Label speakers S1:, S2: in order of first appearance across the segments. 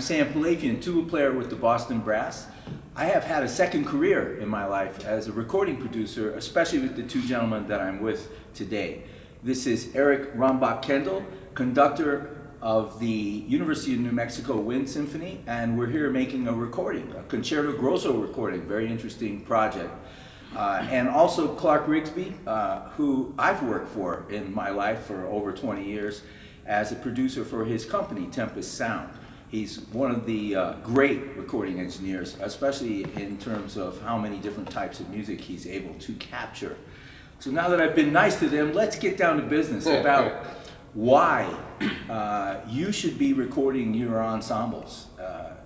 S1: Sam Pilafian, tuba player with the Boston Brass. I have had a second career in my life as a recording producer, especially with the two gentlemen that I'm with today. This is Eric Rombach-Kendall, conductor of the University of New Mexico Wind Symphony, and we're here making a recording, a concerto grosso recording, very interesting project. And also Clarke Rigsby, who I've worked for in my life for over 20 years as a producer for his company, Tempest Sound. He's one of the great recording engineers, especially in terms of how many different types of music he's able to capture. So now that I've been nice to them, let's get down to business about why you should be recording your ensembles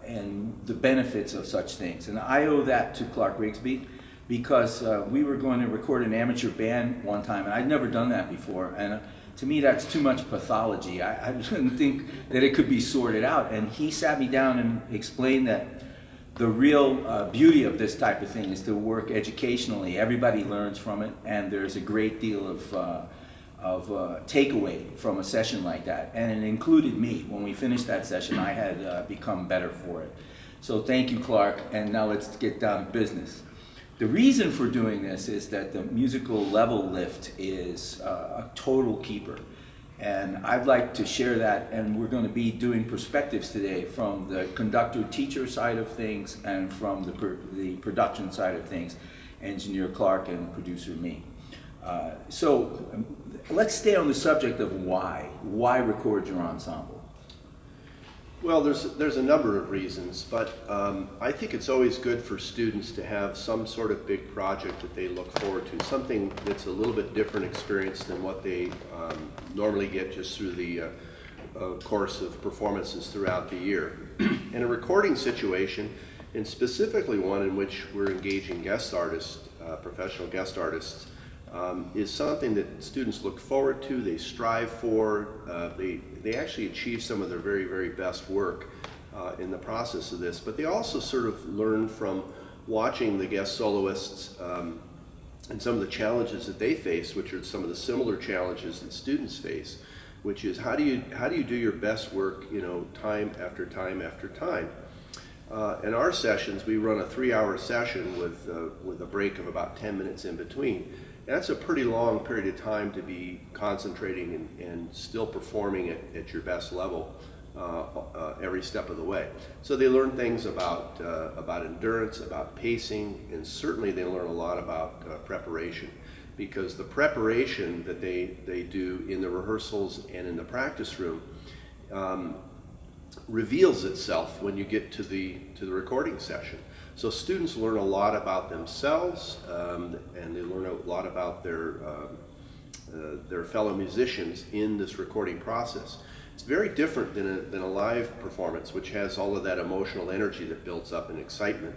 S1: and the benefits of such things. And I owe that to Clarke Rigsby because we were going to record an amateur band one time, and I'd never done that before. And to me, that's too much pathology. I didn't think that it could be sorted out. And he sat me down and explained that the real beauty of this type of thing is to work educationally. Everybody learns from it, and there's a great deal of takeaway from a session like that. And it included me. When we finished that session, I had become better for it. So thank you, Clarke, and now let's get down to business. The reason for doing this is that the musical level lift is a total keeper. And I'd like to share that, and we're going to be doing perspectives today from the conductor-teacher side of things and from the production side of things, engineer Clarke and producer me. So let's stay on the subject of why. Why record your ensemble?
S2: Well, there's a number of reasons, but I think it's always good for students to have some sort of big project that they look forward to, something that's a little bit different experience than what they normally get just through the course of performances throughout the year. In a recording situation, and specifically one in which we're engaging guest artists, professional guest artists, is something that students look forward to, they strive for, they actually achieve some of their very, very best work in the process of this, but they also sort of learn from watching the guest soloists and some of the challenges that they face, which are some of the similar challenges that students face, which is how do you do your best work, time after time after time. In our sessions, we run a 3-hour session with a break of about 10 minutes in between. That's a pretty long period of time to be concentrating and still performing at your best level every step of the way. So they learn things about endurance, about pacing, and certainly they learn a lot about preparation, because the preparation that they do in the rehearsals and in the practice room reveals itself when you get to the recording session. So students learn a lot about themselves, and they learn a lot about their fellow musicians in this recording process. It's very different than a live performance, which has all of that emotional energy that builds up and excitement.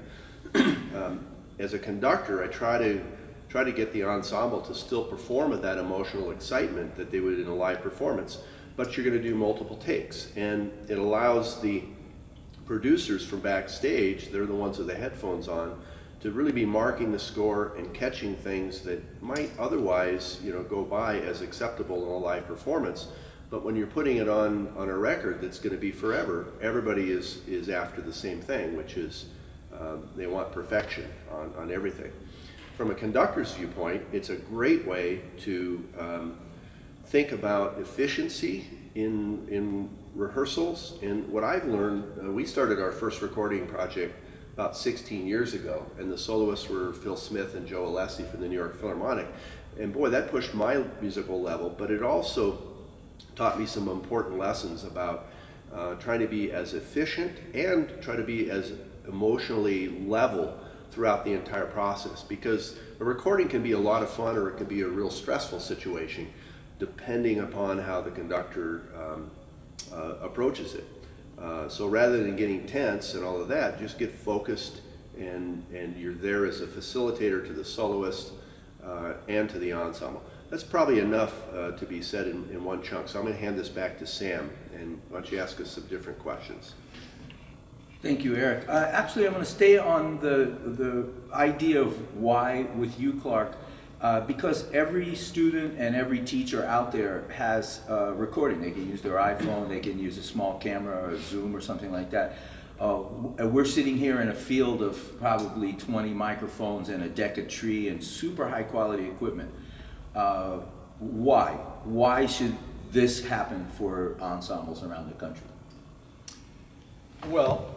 S2: As a conductor, I try to get the ensemble to still perform at that emotional excitement that they would in a live performance, but you're going to do multiple takes, and it allows the producers from backstage, they're the ones with the headphones on, to really be marking the score and catching things that might otherwise go by as acceptable in a live performance. But when you're putting it on a record that's going to be forever, everybody is after the same thing, which is they want perfection on everything. From a conductor's viewpoint, it's a great way to think about efficiency in rehearsals. And what I've learned, we started our first recording project about 16 years ago, and the soloists were Phil Smith and Joe Alessi from the New York Philharmonic. And boy, that pushed my musical level, but it also taught me some important lessons about trying to be as efficient and try to be as emotionally level throughout the entire process, because a recording can be a lot of fun or it can be a real stressful situation depending upon how the conductor approaches it. So rather than getting tense and all of that, just get focused, and you're there as a facilitator to the soloist and to the ensemble. That's probably enough to be said in one chunk. So I'm going to hand this back to Sam, and why don't you ask us some different questions.
S1: Thank you, Eric. Actually, I'm going to stay on the idea of why with you, Clarke, because every student and every teacher out there has a recording. They can use their iPhone, they can use a small camera or a Zoom or something like that. We're sitting here in a field of probably 20 microphones and a deck of tree and super high quality equipment. Why? Why should this happen for ensembles around the country?
S3: Well,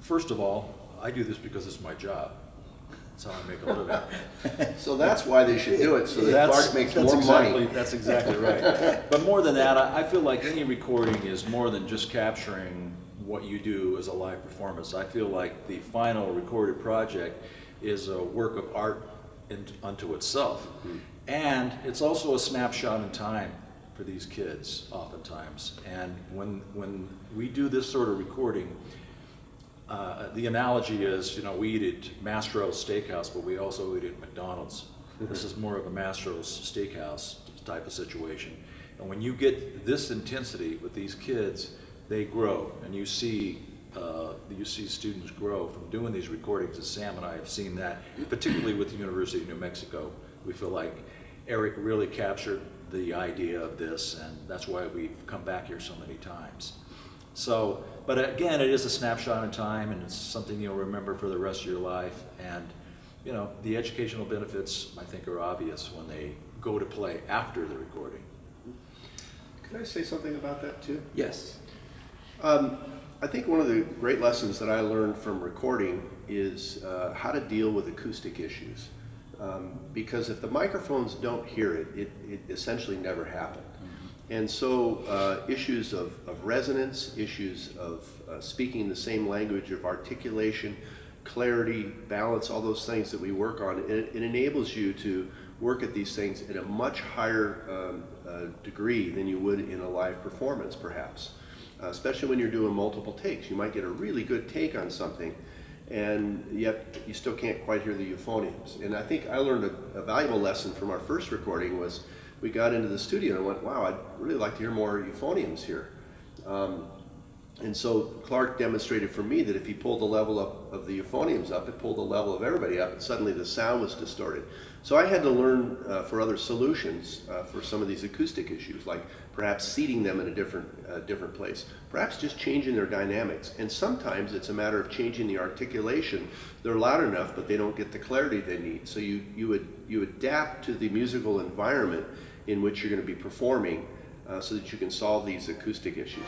S3: first of all, I do this because it's my job. That's how I make a living.
S2: So that's why they should do it, so that Clarke makes more money.
S3: That's exactly right. But more than that, I feel like any recording is more than just capturing what you do as a live performance. I feel like the final recorded project is a work of art unto itself. Mm-hmm. And it's also a snapshot in time for these kids oftentimes. And when we do this sort of recording, the analogy is, you know, we eat at Mastro's Steakhouse, but we also eat at McDonald's. Mm-hmm. This is more of a Mastro's Steakhouse type of situation. And when you get this intensity with these kids, they grow, and you see students grow from doing these recordings. As Sam and I have seen that, particularly with the University of New Mexico. We feel like Eric really captured the idea of this, and that's why we've come back here so many times. So, but again, it is a snapshot in time, and it's something you'll remember for the rest of your life. And you know, the educational benefits, I think, are obvious when they go to play after the recording.
S2: Can I say something about that too?
S1: Yes.
S2: I think one of the great lessons that I learned from recording is how to deal with acoustic issues. Because if the microphones don't hear it, it essentially never happened. And so issues of resonance, issues of speaking the same language, of articulation, clarity, balance, all those things that we work on, it enables you to work at these things at a much higher degree than you would in a live performance, perhaps. Especially when you're doing multiple takes. You might get a really good take on something, and yet you still can't quite hear the euphoniums. And I think I learned a valuable lesson from our first recording was we got into the studio and went, wow, I'd really like to hear more euphoniums here. And so Clarke demonstrated for me that if he pulled the level up of the euphoniums up, it pulled the level of everybody up, and suddenly the sound was distorted. So I had to learn for other solutions for some of these acoustic issues, like perhaps seating them in a different place, perhaps just changing their dynamics. And sometimes it's a matter of changing the articulation. They're loud enough, but they don't get the clarity they need. So you adapt to the musical environment in which you're going to be performing so that you can solve these acoustic issues.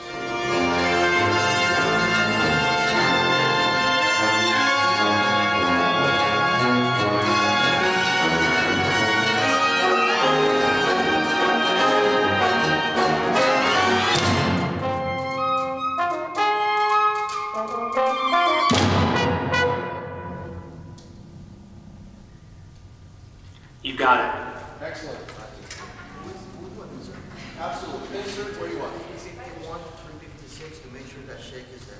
S4: You got it.
S2: Excellent. Absolutely. Insert where you want.
S5: 351, 356 to make sure that shake is there.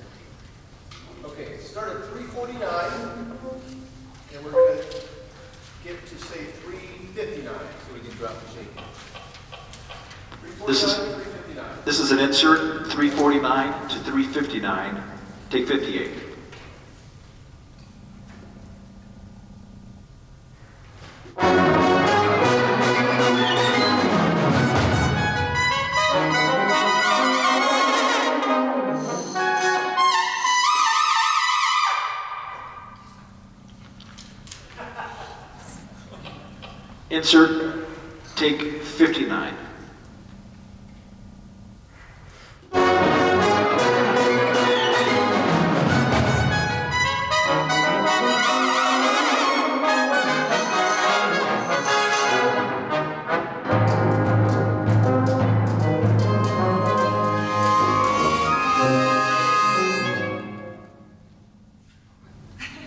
S2: Okay, start at 349, and we're going to get to say 359, so we can drop the shake. 349, 359.
S4: This is an insert, 349 to 359. Take 58. Insert, take 59.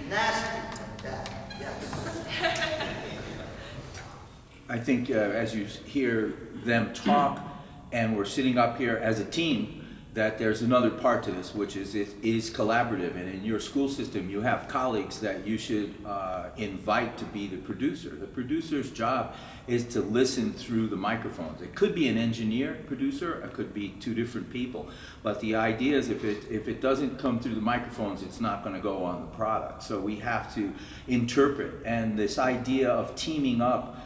S5: Nasty like that, yes.
S1: I think as you hear them talk, and we're sitting up here as a team, that there's another part to this, which is it is collaborative, and in your school system you have colleagues that you should invite to be the producer. The producer's job is to listen through the microphones. It could be an engineer producer, it could be two different people, but the idea is if it doesn't come through the microphones, it's not going to go on the product. So we have to interpret, and this idea of teaming up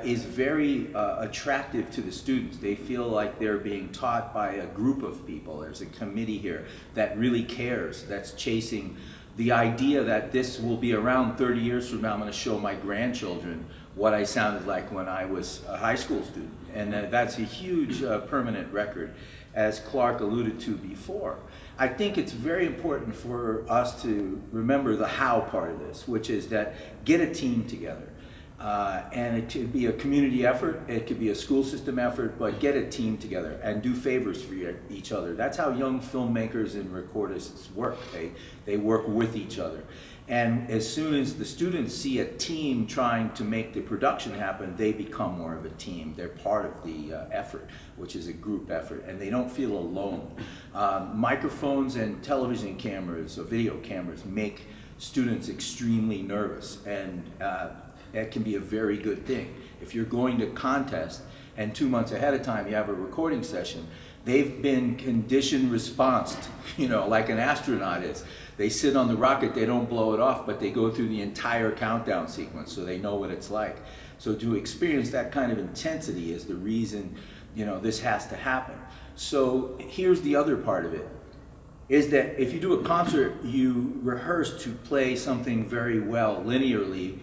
S1: is very attractive to the students. They feel like they're being taught by a group of people. There's a committee here that really cares, that's chasing the idea that this will be around 30 years from now. I'm going to show my grandchildren what I sounded like when I was a high school student. And that's a huge permanent record, as Clarke alluded to before. I think it's very important for us to remember the how part of this, which is that get a team together. And it could be a community effort, it could be a school system effort, but get a team together and do favors for each other. That's how young filmmakers and recordists work. They work with each other. And as soon as the students see a team trying to make the production happen, they become more of a team. They're part of the effort, which is a group effort, and they don't feel alone. Microphones and television cameras or video cameras make students extremely nervous, and that can be a very good thing. If you're going to contest and 2 months ahead of time you have a recording session, they've been conditioned response, like an astronaut is. They sit on the rocket, they don't blow it off, but they go through the entire countdown sequence, so they know what it's like. So to experience that kind of intensity is the reason, this has to happen. So here's the other part of it, is that if you do a concert, you rehearse to play something very well linearly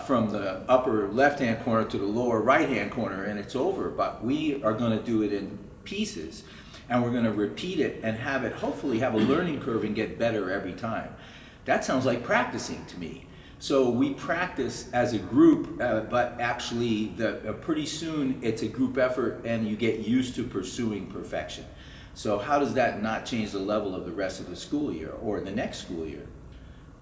S1: from the upper left-hand corner to the lower right-hand corner, and it's over. But we are going to do it in pieces, and we're going to repeat it and have it hopefully have a learning curve and get better every time. That sounds like practicing to me. So we practice as a group, but actually pretty soon it's a group effort and you get used to pursuing perfection. So how does that not change the level of the rest of the school year or the next school year?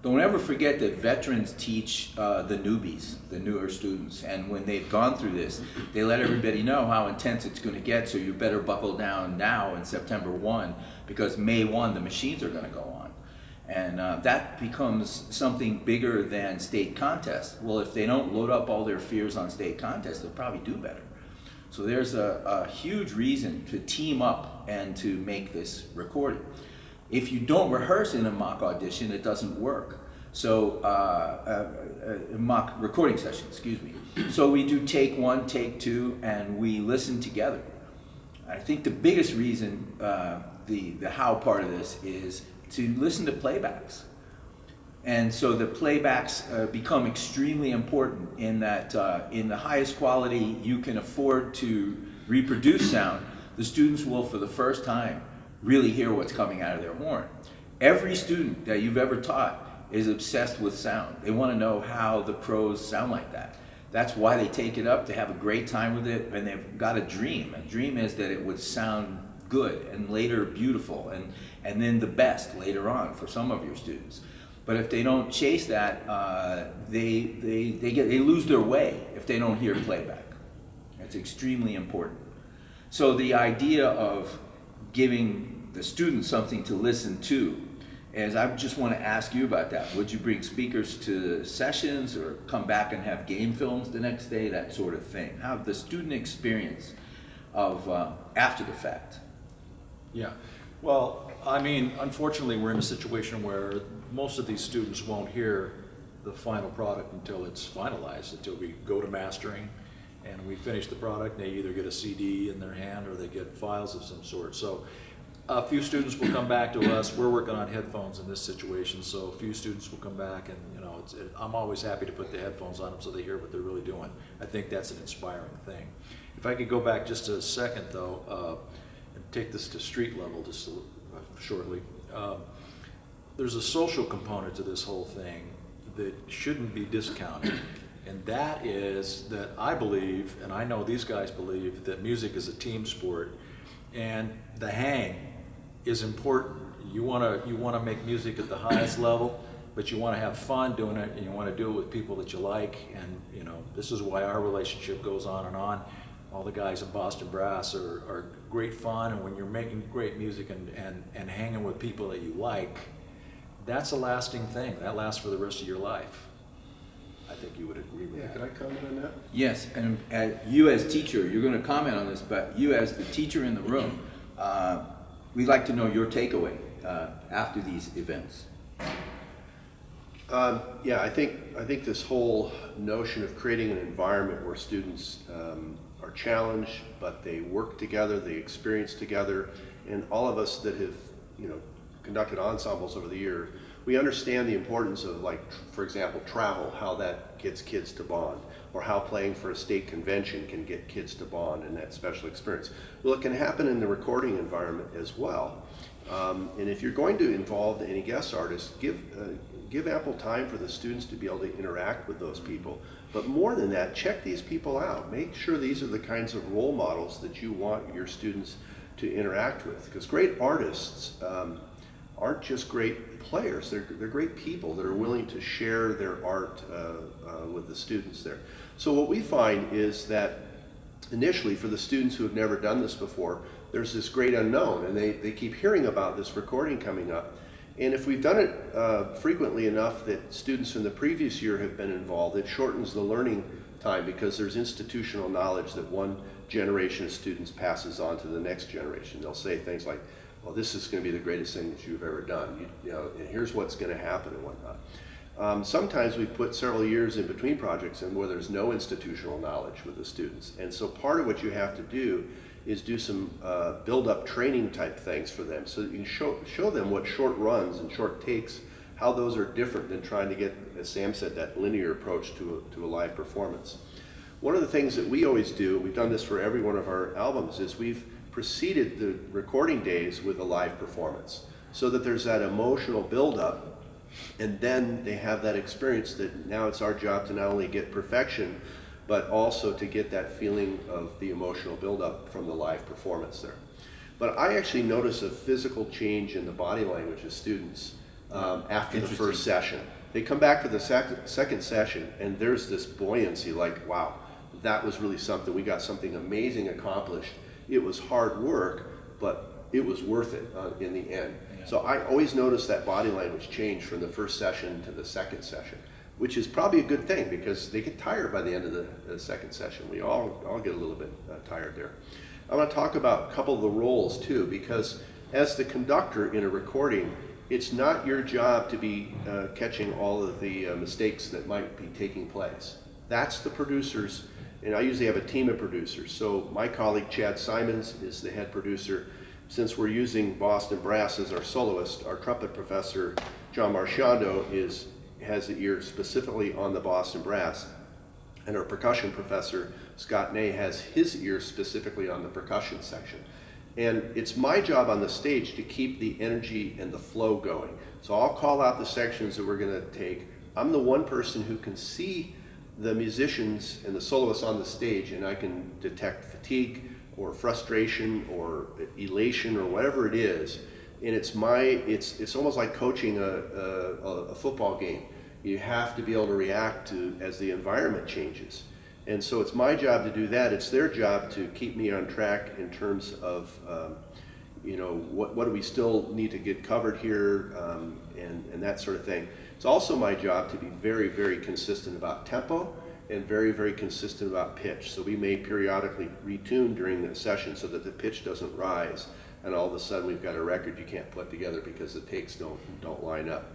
S1: Don't ever forget that veterans teach the newbies, the newer students, and when they've gone through this, they let everybody know how intense it's going to get, so you better buckle down now in September 1, because May 1 the machines are going to go on. And that becomes something bigger than state contests. Well, if they don't load up all their fears on state contests, they'll probably do better. So there's a huge reason to team up and to make this recorded. If you don't rehearse in a mock audition, it doesn't work. So, mock recording session, excuse me. So we do take 1, take 2, and we listen together. I think the biggest reason, the how part of this is to listen to playbacks. And so the playbacks become extremely important in that in the highest quality you can afford to reproduce sound, the students will, for the first time, really hear what's coming out of their horn. Every student that you've ever taught is obsessed with sound. They want to know how the pros sound like that. That's why they take it up, to have a great time with it, and they've got a dream. A dream is that it would sound good and later beautiful and then the best later on for some of your students. But if they don't chase that, they lose their way if they don't hear playback. It's extremely important. So the idea of giving the students something to listen to is, I just want to ask you about that. Would you bring speakers to sessions or come back and have game films the next day, that sort of thing? Have the student experience of after the fact.
S3: Yeah, well, I mean, unfortunately, we're in a situation where most of these students won't hear the final product until it's finalized, until we go to mastering and we finish the product. They either get a CD in their hand or they get files of some sort. So a few students will come back to us. We're working on headphones in this situation, so a few students will come back, and I'm always happy to put the headphones on them so they hear what they're really doing. I think that's an inspiring thing. If I could go back just a second, though, and take this to street level just shortly. There's a social component to this whole thing that shouldn't be discounted, and that is that I believe, and I know these guys believe, that music is a team sport, and the hang is important. You want to make music at the highest level, but you want to have fun doing it, and you want to do it with people that you like. And this is why our relationship goes on and on. All the guys in Boston Brass are great fun and when you're making great music and hanging with people that you like, that's a lasting thing. That lasts for the rest of your life. I think you would agree with
S2: Yeah,
S3: that.
S2: can I comment on that?
S1: Yes, and you as teacher, you're going to comment on this, but you as the teacher in the room, we'd like to know your takeaway after these events.
S2: Yeah, I think this whole notion of creating an environment where students are challenged, but they work together, they experience together, and all of us that have, conducted ensembles over the year, we understand the importance of, like, for example, travel, how that gets kids to bond, or how playing for a state convention can get kids to bond in that special experience. Well, it can happen in the recording environment as well. And if you're going to involve any guest artists, give ample time for the students to be able to interact with those people. But more than that, check these people out. Make sure these are the kinds of role models that you want your students to interact with. Because great artists aren't just great players, they're great people that are willing to share their art with the students there. So what we find is that initially for the students who have never done this before, there's this great unknown, and they keep hearing about this recording coming up. And if we've done it frequently enough that students from the previous year have been involved, it shortens the learning time because there's institutional knowledge that one generation of students passes on to the next generation. They'll say things like, well, this is going to be the greatest thing that you've ever done, and here's what's going to happen and whatnot. Sometimes we've put several years in between projects and where there's no institutional knowledge with the students. And so part of what you have to do is do some build-up training type things for them so that you can show them what short runs and short takes, how those are different than trying to get, as Sam said, that linear approach to a live performance. One of the things that we always do, we've done this for every one of our albums, is we've preceded the recording days with a live performance so that there's that emotional build-up, and then they have that experience that now it's our job to not only get perfection, but also to get that feeling of the emotional buildup from the live performance there. But I actually notice a physical change in the body language of students after the first session. They come back to the second session and there's this buoyancy, like, wow, that was really something. We got something amazing accomplished. It was hard work, but it was worth it in the end. Yeah. So I always notice that body language change from the first session to the second session, which is probably a good thing because they get tired by the end of the second session. We all get a little bit tired there. I want to talk about a couple of the roles too, because as the conductor in a recording, it's not your job to be catching all of the mistakes that might be taking place. That's the producers, and I usually have a team of producers. So my colleague Chad Simons is the head producer. Since we're using Boston Brass as our soloist, our trumpet professor, John Marchando, has the ear specifically on the Boston Brass, and our percussion professor, Scott Ney, has his ear specifically on the percussion section. And it's my job on the stage to keep the energy and the flow going. So I'll call out the sections that we're going to take. I'm the one person who can see the musicians and the soloists on the stage, and I can detect fatigue or frustration or elation or whatever it is. And it's almost like coaching a football game. You have to be able to react to as the environment changes. And so it's my job to do that. It's their job to keep me on track in terms of, what do we still need to get covered here, and that sort of thing. It's also my job to be very, very consistent about tempo and very, very consistent about pitch. So we may periodically retune during the session so that the pitch doesn't rise, and all of a sudden we've got a record you can't put together because the takes don't line up.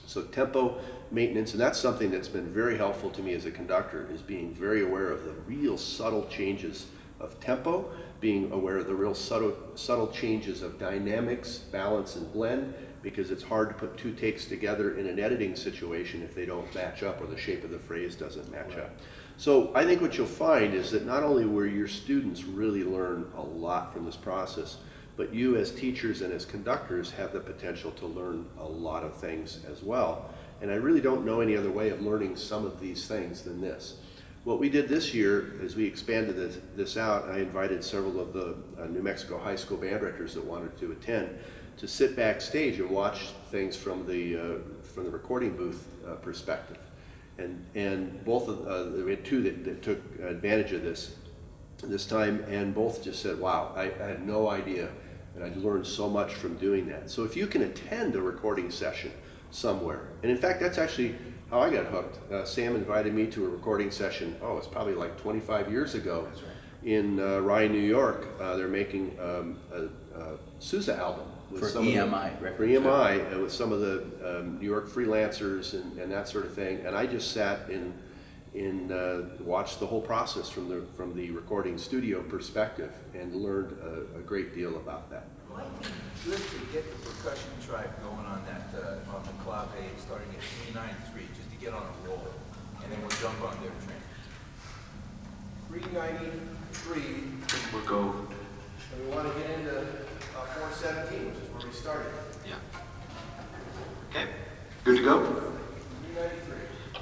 S2: So tempo maintenance, and that's something that's been very helpful to me as a conductor, is being very aware of the real subtle changes of tempo, being aware of the real subtle changes of dynamics, balance, and blend, because it's hard to put two takes together in an editing situation if they don't match up or the shape of the phrase doesn't match up. So I think what you'll find is that not only will your students really learn a lot from this process, but you as teachers and as conductors have the potential to learn a lot of things as well. And I really don't know any other way of learning some of these things than this. What we did this year, as we expanded this out, I invited several of the New Mexico high school band directors that wanted to attend to sit backstage and watch things from the recording booth perspective. And both of we had two that took advantage of this. this time, and both just said, wow, I had no idea, and I learned so much from doing that. So if you can attend a recording session somewhere, and in fact, that's actually how I got hooked. Sam invited me to a recording session, it's probably like 25 years ago.
S1: That's right.
S2: In Rye, New York. They're making a Sousa album. With
S1: For
S2: some of the-
S1: EMI records,
S2: For EMI, with some of the New York freelancers and that sort of thing. And I just sat watched the whole process from the recording studio perspective and learned a great deal about that.
S1: Might be good to get the percussion tribe going on that, on the Clarke, starting at 393, just to get on a roll, and then we'll jump on their train.
S2: 393,
S4: We'll go,
S2: and we want to get into 417, which is where we started.
S4: yeah. Okay, good to go?
S2: 393.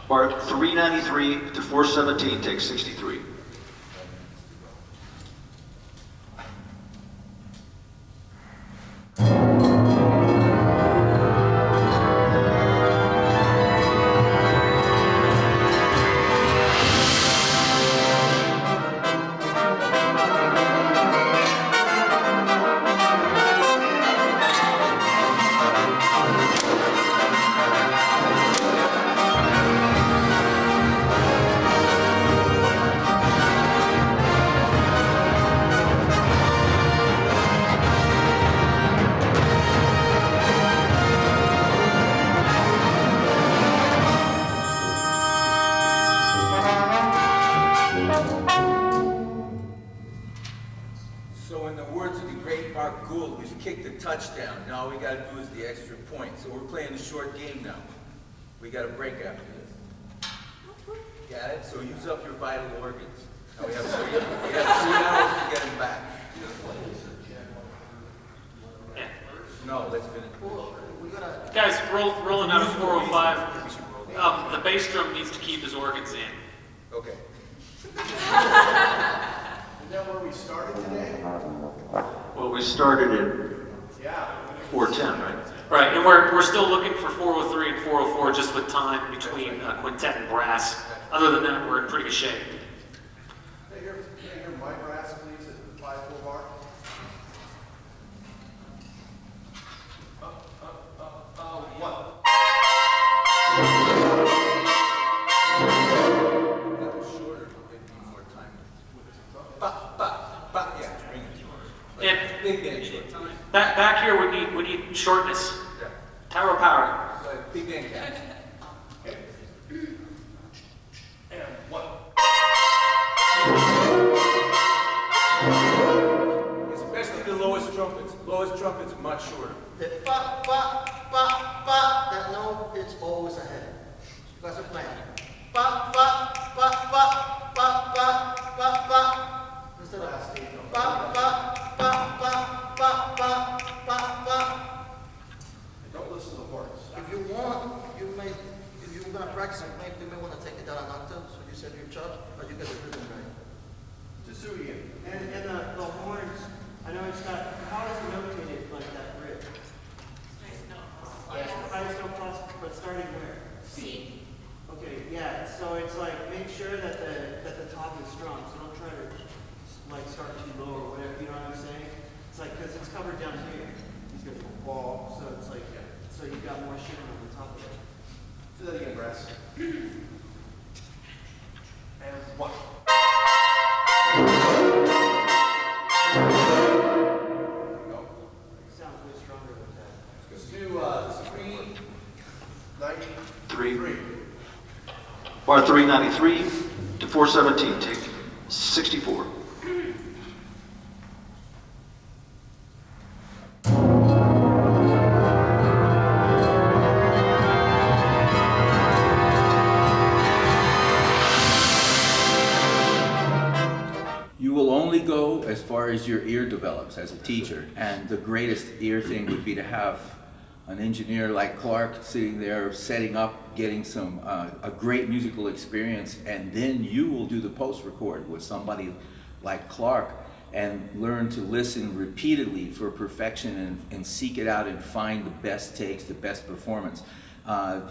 S4: Bar 393 to 417, take 63.
S1: So in the words of the great Mark Gould, we've kicked a touchdown. Now all we gotta do is the extra point. So we're playing a short game now. We got a break after this. Got it? So use up your vital organs. Now we have 3 hours to get them back. No, let's finish.
S6: Guys, rolling out of 405. The bass drum needs to keep his organs in.
S1: Okay.
S2: Is that where we started today?
S4: Well, we started at
S2: Yeah.
S4: 410, right?
S6: Right, and we're still looking for 403 and 404, just with time between quintet and brass. Other than that, we're in pretty good shape.
S2: Can I hear my brass, please, at the 5/4 bar? What?
S1: That was shorter, it'd be more time. Yeah, bring it.
S6: And
S1: Big band short.
S6: back here, we need shortness.
S1: Yeah.
S6: Tower power.
S1: Big band cats.
S2: And what?
S1: Especially the lowest trumpets. Lowest trumpets much shorter.
S5: The ba, ba, ba, ba, that note, it's always ahead. You guys are playing. Ba, ba, ba, ba, ba, ba, ba, ba. Instead of ba, ba, ba, ba, ba, ba, ba, ba.
S2: Don't listen to the horns.
S5: If you want, if you're gonna practice it, maybe you may wanna take it down an octave, so you set your chop, but you get the rhythm right.
S2: Just do it again.
S7: And the horns, I know it's not, how is it notated like that grid? Highest note possible, but starting where?
S8: C.
S7: Okay, yeah, so it's like, make sure that the top is strong, so don't try to like start too low or whatever, you know what I'm saying? It's like, cause it's covered down here, he's got the wall, so it's like, so you've got more shit on the top of it.
S2: Do that again, brass. And what?
S7: Sounds way stronger with that.
S2: Let's do 393.
S4: 3. Bar 393 to 417, take 64.
S1: You will only go as far as your ear develops as a teacher, and the greatest ear thing would be to have an engineer like Clarke sitting there setting up, getting some a great musical experience, and then you will do the post-record with somebody like Clarke and learn to listen repeatedly for perfection and seek it out and find the best takes, the best performance.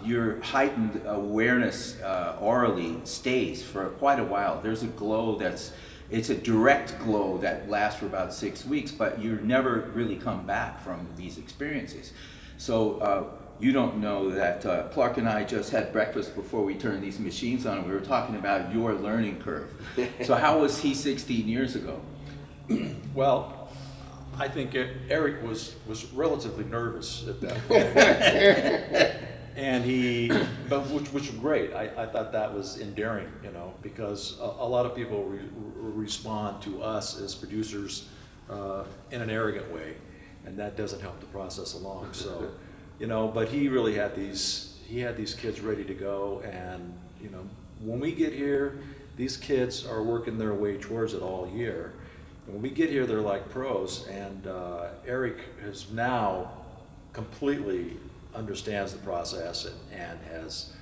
S1: Your heightened awareness orally stays for quite a while. There's a glow It's a direct glow that lasts for about 6 weeks, but you never really come back from these experiences. So you don't know that Clarke and I just had breakfast before we turned these machines on. We were talking about your learning curve. So how was he 16 years ago?
S3: Well, I think Eric was relatively nervous at that point. And but which was great. I thought that was endearing, you know, because a lot of people respond to us as producers in an arrogant way, and that doesn't help the process along. So, you know, but he really had these kids ready to go, and you know, when we get here, these kids are working their way towards it all year. And when we get here, they're like pros, and Eric has now completely understands the process and has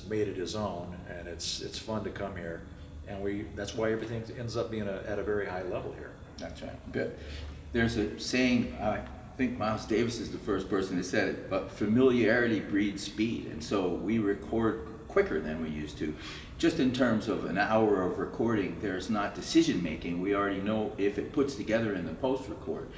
S3: made it his own, and it's fun to come here, and that's why everything ends up being at a very high level here.
S1: That's right. Good. There's a saying, I think Miles Davis is the first person that said it, but familiarity breeds speed, and so we record quicker than we used to. Just in terms of an hour of recording, there's not decision making. We already know if it puts together in the post-record.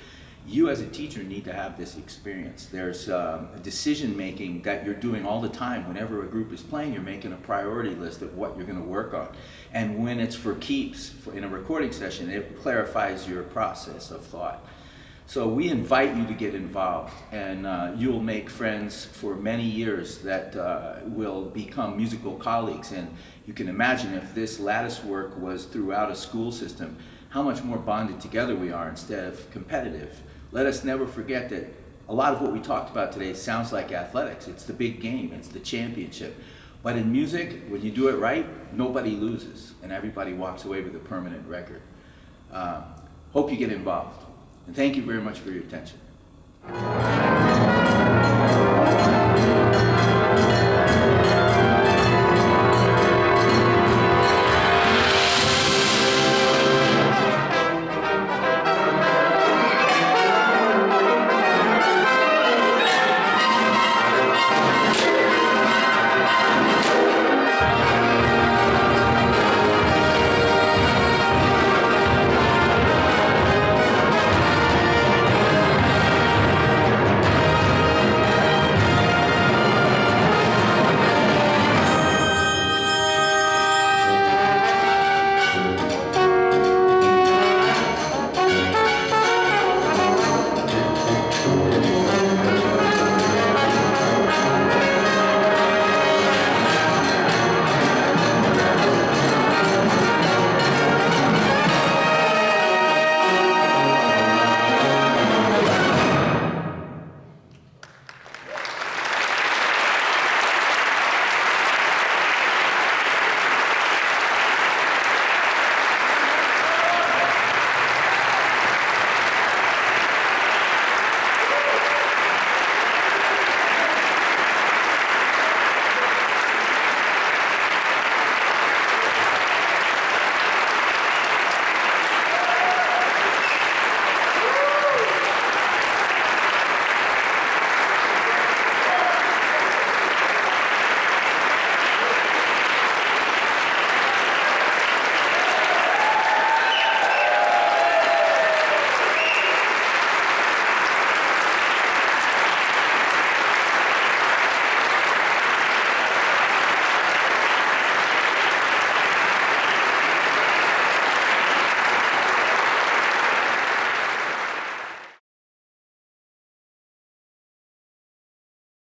S1: You as a teacher need to have this experience. There's a decision making that you're doing all the time. Whenever a group is playing, you're making a priority list of what you're going to work on. And when it's for keeps, in a recording session, it clarifies your process of thought. So we invite you to get involved, and you'll make friends for many years that will become musical colleagues. And you can imagine if this lattice work was throughout a school system, how much more bonded together we are instead of competitive. Let us never forget that a lot of what we talked about today sounds like athletics. It's the big game, it's the championship. But in music, when you do it right, nobody loses, and everybody walks away with a permanent record. Hope you get involved. And thank you very much for your attention.